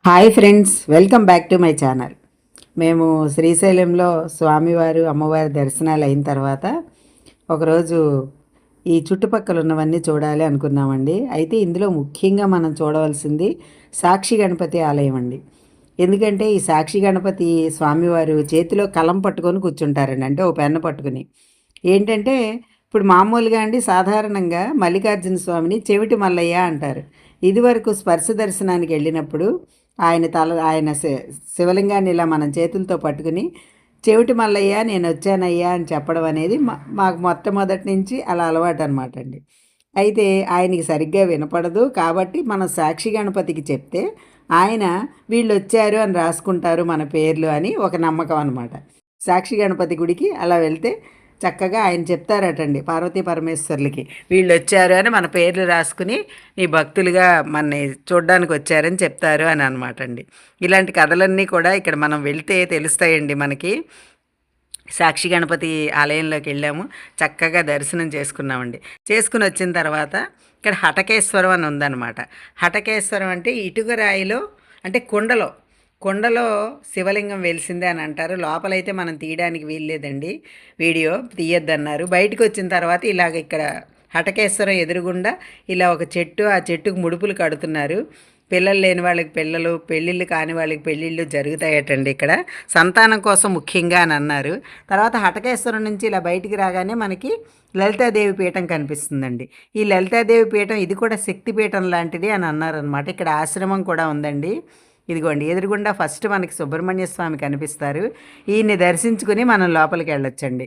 Hi friends, welcome back to my channel. మేము శ్రీశైలంలో స్వామివారు అమ్మవారి దర్శనాలు అయిన తర్వాత ఒకరోజు ఈ చుట్టుపక్కల ఉన్నవన్నీ చూడాలి అనుకున్నామండి. అయితే ఇందులో ముఖ్యంగా మనం చూడవలసింది సాక్షి గణపతి ఆలయం అండి. ఎందుకంటే ఈ సాక్షి గణపతి స్వామివారు చేతిలో కలం పట్టుకొని కూర్చుంటారండి, అంటే ఓ పెన్ను పట్టుకుని. ఏంటంటే ఇప్పుడు మామూలుగా అండి సాధారణంగా మల్లికార్జున స్వామిని చెవిటి మల్లయ్య అంటారు. ఇదివరకు స్పర్శ దర్శనానికి వెళ్ళినప్పుడు ఆయన శివలింగాన్ని ఇలా మనం చేతులతో పట్టుకుని చెవిటి మల్లయ్య నేను వచ్చానయ్యా అని చెప్పడం అనేది మాకు మొట్టమొదటి నుంచి అలా అలవాటు అనమాట అండి. అయితే ఆయనకి సరిగ్గా వినపడదు కాబట్టి మనం సాక్షి గణపతికి చెప్తే ఆయన వీళ్ళు వచ్చారు అని రాసుకుంటారు మన పేర్లు అని ఒక నమ్మకం అనమాట. సాక్షి గణపతి గుడికి అలా వెళ్తే చక్కగా ఆయన చెప్తారటండి పార్వతీ పరమేశ్వర్లకి వీళ్ళు వచ్చారు అని మన పేర్లు రాసుకుని నీ భక్తులుగా మనని చూడ్డానికి వచ్చారని చెప్తారు అని అనమాట అండి. ఇలాంటి కథలన్నీ కూడా ఇక్కడ మనం వెళ్తే తెలుస్తాయండి మనకి. సాక్షి గణపతి ఆలయంలోకి వెళ్ళాము, చక్కగా దర్శనం చేసుకున్నామండి. చేసుకుని వచ్చిన తర్వాత ఇక్కడ హటకేశ్వరం అని ఉందన్నమాట. హటకేశ్వరం అంటే ఇటుకరాయిలో అంటే కొండలో శివలింగం వెలిసిందే అని అంటారు. లోపలైతే మనం తీయడానికి వీల్లేదండి, వీడియో తీయొద్దన్నారు. బయటకు వచ్చిన తర్వాత ఇలాగ ఇక్కడ హటకేశ్వరం ఎదురుగుండా ఇలా ఒక చెట్టు, ఆ చెట్టుకు ముడుపులు కడుతున్నారు. పిల్లలు లేని వాళ్ళకి పిల్లలు, పెళ్ళిళ్ళు కాని వాళ్ళకి పెళ్ళిళ్ళు జరుగుతాయటండి ఇక్కడ, సంతానం కోసం ముఖ్యంగా అని అన్నారు. తర్వాత హటకేశ్వరం నుంచి ఇలా బయటికి రాగానే మనకి లలితాదేవి పీఠం కనిపిస్తుందండి. ఈ లలితాదేవి పీఠం ఇది కూడా శక్తిపీఠం లాంటిది అని అన్నారనమాట. ఇక్కడ ఆశ్రమం కూడా ఉందండి. ఇదిగోండి ఎదురుగుండా ఫస్ట్ మనకి సుబ్రహ్మణ్య స్వామి కనిపిస్తారు. ఈయన్ని దర్శించుకుని మనం లోపలికి వెళ్ళొచ్చండి.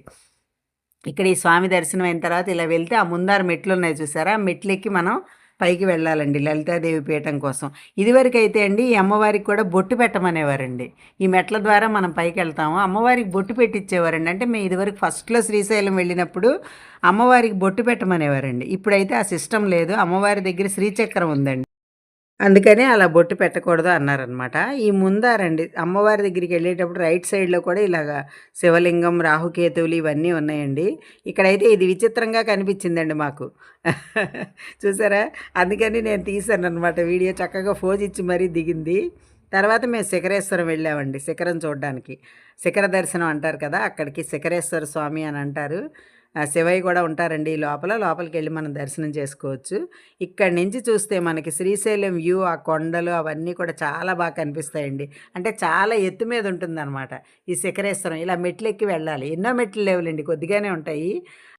ఇక్కడ ఈ స్వామి దర్శనం అయిన తర్వాత ఇలా వెళ్తే ఆ ముందారు మెట్లు ఉన్నాయి చూసారా, మెట్లు ఎక్కి మనం పైకి వెళ్ళాలండి లలితాదేవి పీఠం కోసం. ఇదివరకు అయితే అండి ఈ అమ్మవారికి కూడా బొట్టు పెట్టమనేవారండి. ఈ మెట్ల ద్వారా మనం పైకి వెళ్తాము, అమ్మవారికి బొట్టు పెట్టించేవారండి. అంటే మేము ఇదివరకు ఫస్ట్లో శ్రీశైలం వెళ్ళినప్పుడు అమ్మవారికి బొట్టు పెట్టమనేవారండి. ఇప్పుడైతే ఆ సిస్టమ్ లేదు, అమ్మవారి దగ్గర శ్రీచక్రం ఉందండి, అందుకనే అలా బొట్టు పెట్టకూడదు అన్నారనమాట. ఈ ముందారండి అమ్మవారి దగ్గరికి వెళ్ళేటప్పుడు రైట్ సైడ్లో కూడా ఇలాగా శివలింగం, రాహుకేతువులు ఇవన్నీ ఉన్నాయండి. ఇక్కడైతే ఇది విచిత్రంగా కనిపించిందండి మాకు. చూసారా, అందుకని నేను తీశాను అనమాట వీడియో. చక్కగా ఫోజ్ ఇచ్చి మరీ దిగింది. తర్వాత మేము శిఖరేశ్వరం వెళ్ళామండి, శిఖరం చూడడానికి. శిఖర దర్శనం అంటారు కదా, అక్కడికి శిఖరేశ్వర స్వామి అని అంటారు. శివయ్య కూడా ఉంటారండి లోపలికి వెళ్ళి మనం దర్శనం చేసుకోవచ్చు. ఇక్కడి నుంచి చూస్తే మనకి శ్రీశైలం వ్యూ, ఆ కొండలు అవన్నీ కూడా చాలా బాగా కనిపిస్తాయండి. అంటే చాలా ఎత్తు మీద ఉంటుందన్నమాట ఈ శిఖరేశ్వరం. ఇలా మెట్లెక్కి వెళ్ళాలి, ఎన్నో మెట్లు లేవులేండి, కొద్దిగానే ఉంటాయి.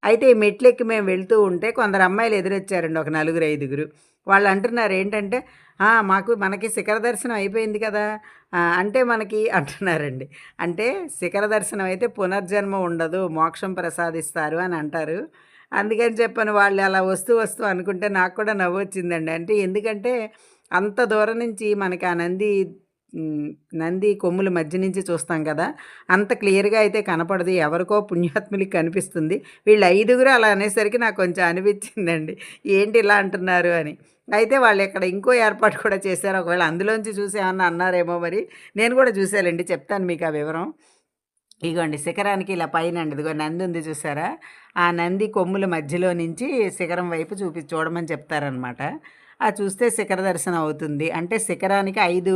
అయితే ఈ మెట్లెక్కి మేము వెళ్తూ ఉంటే కొందరు అమ్మాయిలు ఎదురొచ్చారండి, ఒక 4-5. వాళ్ళు అంటున్నారు ఏంటంటే మనకి శిఖర దర్శనం అయిపోయింది కదా అంటే మనకి అంటున్నారండి. అంటే శిఖర దర్శనం అయితే పునర్జన్మ ఉండదు, మోక్షం ప్రసాదిస్తారు అని అంటారు. అందుకని చెప్పని వాళ్ళు అలా వస్తూ అనుకుంటే నాకు కూడా నవ్వు వచ్చిందండి. అంటే ఎందుకంటే అంత దూరం నుంచి మనకి ఆ నంది కొమ్ముల మధ్య నుంచి చూస్తాం కదా, అంత క్లియర్గా అయితే కనపడదు, ఎవరికో పుణ్యాత్ములకి కనిపిస్తుంది. వీళ్ళు 5 అలా అనేసరికి నాకు కొంచెం అనిపించిందండి, ఏంటి ఇలా అంటున్నారు అని. అయితే వాళ్ళు ఇక్కడ ఇంకో ఏర్పాటు కూడా చేశారు, ఒకవేళ అందులోంచి చూసి ఏమన్నా అన్నారేమో మరి. నేను కూడా చూసానండి, చెప్తాను మీకు ఆ వివరం. ఇగోండి శిఖరానికి ఇలా పైన అండి ఇదిగో నంది ఉంది చూసారా, ఆ నంది కొమ్ముల మధ్యలో నుంచి శిఖరం వైపు చూడమని చెప్తారనమాట. ఆ చూస్తే శిఖర దర్శనం అవుతుంది. అంటే శిఖరానికి 5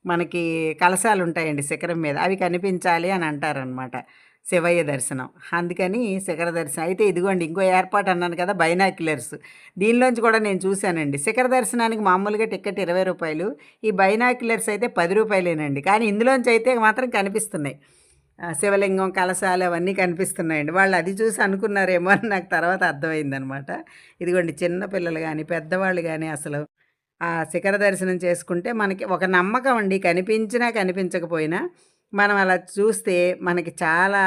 మనకి కలశాలు ఉంటాయండి శిఖరం మీద, అవి కనిపించాలి అని అంటారనమాట శివయ్య దర్శనం. అందుకని శిఖర దర్శనం. అయితే ఇదిగోండి ఇంకో ఏర్పాటు అన్నాను కదా, బైనాక్యులర్స్. దీనిలోంచి కూడా నేను చూశానండి. శిఖర దర్శనానికి మామూలుగా టికెట్ 20 రూపాయలు, ఈ బైనాక్యులర్స్ అయితే 10 రూపాయలేనండి. కానీ ఇందులోంచి అయితే మాత్రం కనిపిస్తున్నాయి, శివలింగం, కలశాలు అవన్నీ కనిపిస్తున్నాయండి. వాళ్ళు అది చూసి అనుకున్నారేమో అని నాకు తర్వాత అర్థమైందనమాట. ఇదిగోండి చిన్నపిల్లలు కానీ పెద్దవాళ్ళు కానీ అసలు ఆ శిఖర దర్శనం చేసుకుంటే మనకి ఒక నమ్మకం అండి, కనిపించినా కనిపించకపోయినా మనం అలా చూస్తే మనకి చాలా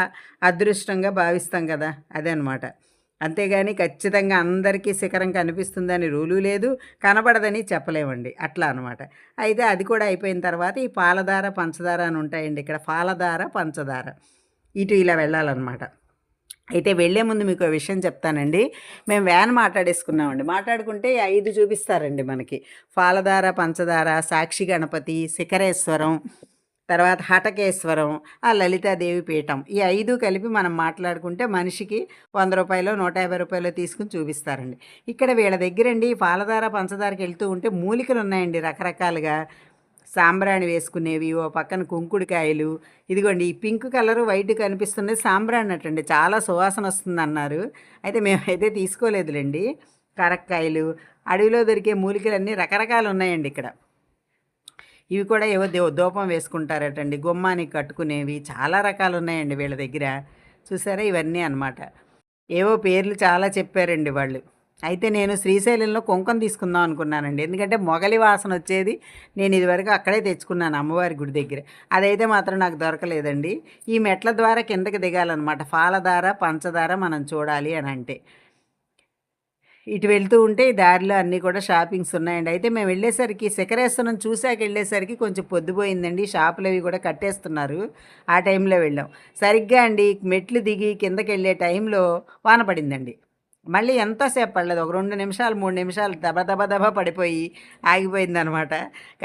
అదృష్టంగా భావిస్తాం కదా, అదే అనమాట. అంతేగాని ఖచ్చితంగా అందరికీ శిఖరం కనిపిస్తుందని రూలు లేదు, కనబడదని చెప్పలేమండి, అట్లా అనమాట. అయితే అది కూడా అయిపోయిన తర్వాత ఈ పాలధార, పంచదార అని ఉంటాయండి ఇక్కడ. పాలధార, పంచదార ఇటు ఇలా వెళ్ళాలన్నమాట. అయితే వెళ్ళే ముందు మీకు విషయం చెప్తానండి. మేము వ్యాన్ మాట్లాడేసుకున్నామండి. మాట్లాడుకుంటే 5 చూపిస్తారండి మనకి, పాలధార, పంచదార, సాక్షి గణపతి, శిఖరేశ్వరం, తర్వాత హటకేశ్వరం, ఆ లలితాదేవి పీఠం. ఈ 5 కలిపి మనం మాట్లాడుకుంటే మనిషికి 100 రూపాయలు, 150 రూపాయలు తీసుకుని చూపిస్తారండి. ఇక్కడ వీళ్ళ దగ్గరండి పాలధార, పంచదారకి వెళ్తూ ఉంటే మూలికలు ఉన్నాయండి రకరకాలుగా. సాంబ్రాణి వేసుకునేవి, ఓ పక్కన కుంకుడుకాయలు. ఇదిగోండి ఈ పింక్ కలరు వైట్ కనిపిస్తున్నది సాంబ్రాణి అటండి, చాలా సువాసన వస్తుంది అన్నారు. అయితే మేమైతే తీసుకోలేదులేండి. కరక్కాయలు, అడవిలో దొరికే మూలికలన్నీ రకరకాలు ఉన్నాయండి ఇక్కడ. ఇవి కూడా ఏవో ధూపం వేసుకుంటారటండి, గుమ్మానికి కట్టుకునేవి చాలా రకాలు ఉన్నాయండి వీళ్ళ దగ్గర. చూసారా ఇవన్నీ అనమాట. ఏవో పేర్లు చాలా చెప్పారండి వాళ్ళు. అయితే నేను శ్రీశైలంలో కుంకుమ తీసుకుందాం అనుకున్నానండి, ఎందుకంటే మొగలి వాసన వచ్చేది. నేను ఇదివరకు అక్కడే తెచ్చుకున్నాను అమ్మవారి గుడి దగ్గర. అదైతే మాత్రం నాకు దొరకలేదండి. ఈ మెట్ల ద్వారా కిందకి దిగాలన్నమాట. పాలధార పంచదార మనం చూడాలి అని అంటే ఇటు వెళ్తూ ఉంటే ఈ దారిలో అన్నీ కూడా షాపింగ్స్ ఉన్నాయండి. అయితే మేము వెళ్ళేసరికి శిఖరేశ్వరం చూశాక వెళ్ళేసరికి కొంచెం పొద్దుపోయిందండి. షాపులు అవి కూడా కట్టేస్తున్నారు. ఆ టైంలో వెళ్ళాం. సరిగ్గా అండి మెట్లు దిగి కిందకి వెళ్ళే టైంలో వాన పడిందండి. మళ్ళీ ఎంతోసేపు పడలేదు, ఒక 2 నిమిషాలు 3 నిమిషాలు దబ దబ దబ పడిపోయి ఆగిపోయిందనమాట.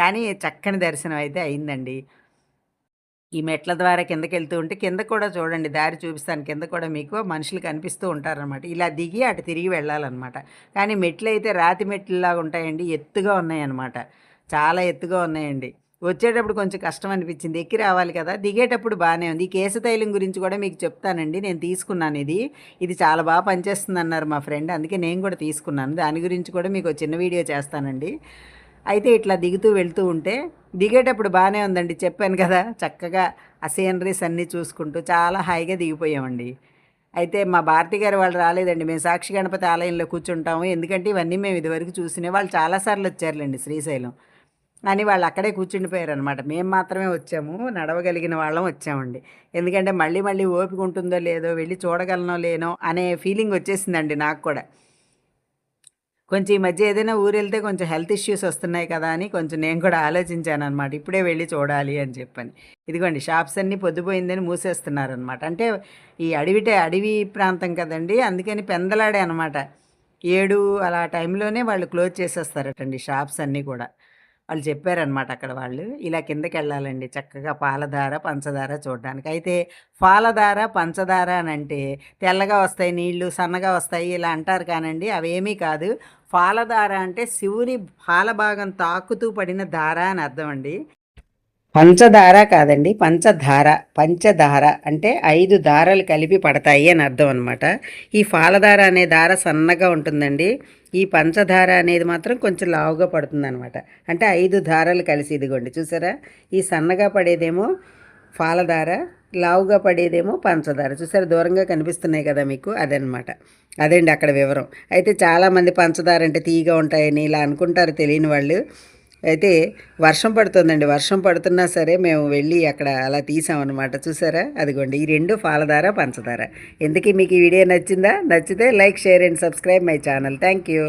కానీ చక్కని దర్శనం అయితే అయిందండి. ఈ మెట్ల ద్వారా కిందకెళ్తూ ఉంటే కింద కూడా చూడండి, దారి చూపిస్తాను. కింద కూడా మీకు మనుషులు కనిపిస్తూ ఉంటారనమాట. ఇలా దిగి అటు తిరిగి వెళ్ళాలన్నమాట. కానీ మెట్లయితే రాతి మెట్లులాగా ఉంటాయండి, ఎత్తుగా ఉన్నాయన్నమాట. చాలా ఎత్తుగా ఉన్నాయండి. వచ్చేటప్పుడు కొంచెం కష్టం అనిపించింది, ఎక్కి రావాలి కదా. దిగేటప్పుడు బాగానే ఉంది. ఈ కేశతైలం గురించి కూడా మీకు చెప్తానండి. నేను తీసుకున్నాను ఇది చాలా బాగా పనిచేస్తుంది అన్నారు మా ఫ్రెండ్, అందుకే నేను కూడా తీసుకున్నాను. దాని గురించి కూడా మీకు చిన్న వీడియో చేస్తానండి. అయితే ఇట్లా దిగుతూ వెళ్తూ ఉంటే దిగేటప్పుడు బాగానే ఉందండి, చెప్పాను కదా. చక్కగా ఆ సీనరీస్ అన్నీ చూసుకుంటూ చాలా హాయిగా దిగిపోయామండి. అయితే మా భారతి గారు వాళ్ళు రాలేదండి. మేము సాక్షి గణపతి ఆలయంలో కూర్చుంటాము, ఎందుకంటే ఇవన్నీ మేము ఇదివరకు చూసినే. వాళ్ళు చాలాసార్లు వచ్చారులేండి శ్రీశైలం అని, వాళ్ళు అక్కడే కూర్చుండిపోయారనమాట. మేము మాత్రమే వచ్చాము, నడవగలిగిన వాళ్ళం వచ్చామండి. ఎందుకంటే మళ్ళీ మళ్ళీ ఓపిక ఉంటుందో లేదో, వెళ్ళి చూడగలనో లేనో అనే ఫీలింగ్ వచ్చేసిందండి నాకు కూడా. కొంచెం ఈ మధ్య ఏదైనా ఊరు వెళ్తే కొంచెం హెల్త్ ఇష్యూస్ వస్తున్నాయి కదా అని కొంచెం నేను కూడా ఆలోచించానమాట, ఇప్పుడే వెళ్ళి చూడాలి అని చెప్పని. ఇదిగోండి షాప్స్ అన్నీ పొద్దుపోయిందని మూసేస్తున్నారనమాట. అంటే ఈ అడవి ప్రాంతం కదండి, అందుకని పెందలాడే అనమాట. 7 అలా టైంలోనే వాళ్ళు క్లోజ్ చేసేస్తారటండి షాప్స్ అన్నీ కూడా. వాళ్ళు చెప్పారనమాట అక్కడ వాళ్ళు. ఇలా కిందకెళ్ళాలండి చక్కగా పాలధార, పంచదార చూడడానికి. అయితే పాలధార, పంచదార అనంటే తెల్లగా వస్తాయి నీళ్ళు, సన్నగా వస్తాయి ఇలా అంటారు కానండి, అవేమీ కాదు. పాలధార అంటే శివుని పాల భాగం తాకుతూ పడిన ధార అని అర్థం అండి. పంచదార కాదండి, పంచదార. పంచదార అంటే 5 దారాలు కలిపి పడతాయి అని అర్థం అనమాట. ఈ పాలధార అనే దార సన్నగా ఉంటుందండి. ఈ పంచదార అనేది మాత్రం కొంచెం లావుగా పడుతుంది అనమాట. అంటే 5 దారాలు కలిసి, ఇదిగోండి చూసారా, ఈ సన్నగా పడేదేమో పాలధార, లావుగా పడేదేమో పంచదార. చూసారా దూరంగా కనిపిస్తున్నాయి కదా మీకు, అదనమాట. అదండి అక్కడ వివరం. అయితే చాలామంది పంచదార అంటే తీయగా ఉంటాయని ఇలా అనుకుంటారు తెలియని వాళ్ళు. అయితే వర్షం పడుతుందండి, వర్షం పడుతున్నా సరే మేము వెళ్ళి అక్కడ అలా తీసామన్నమాట. చూసారా అదిగోండి ఈ 2 పాలధార, పంచదార. ఎందుకు మీకు ఈ వీడియో నచ్చిందా? నచ్చితే like, share and subscribe my channel. Thank you.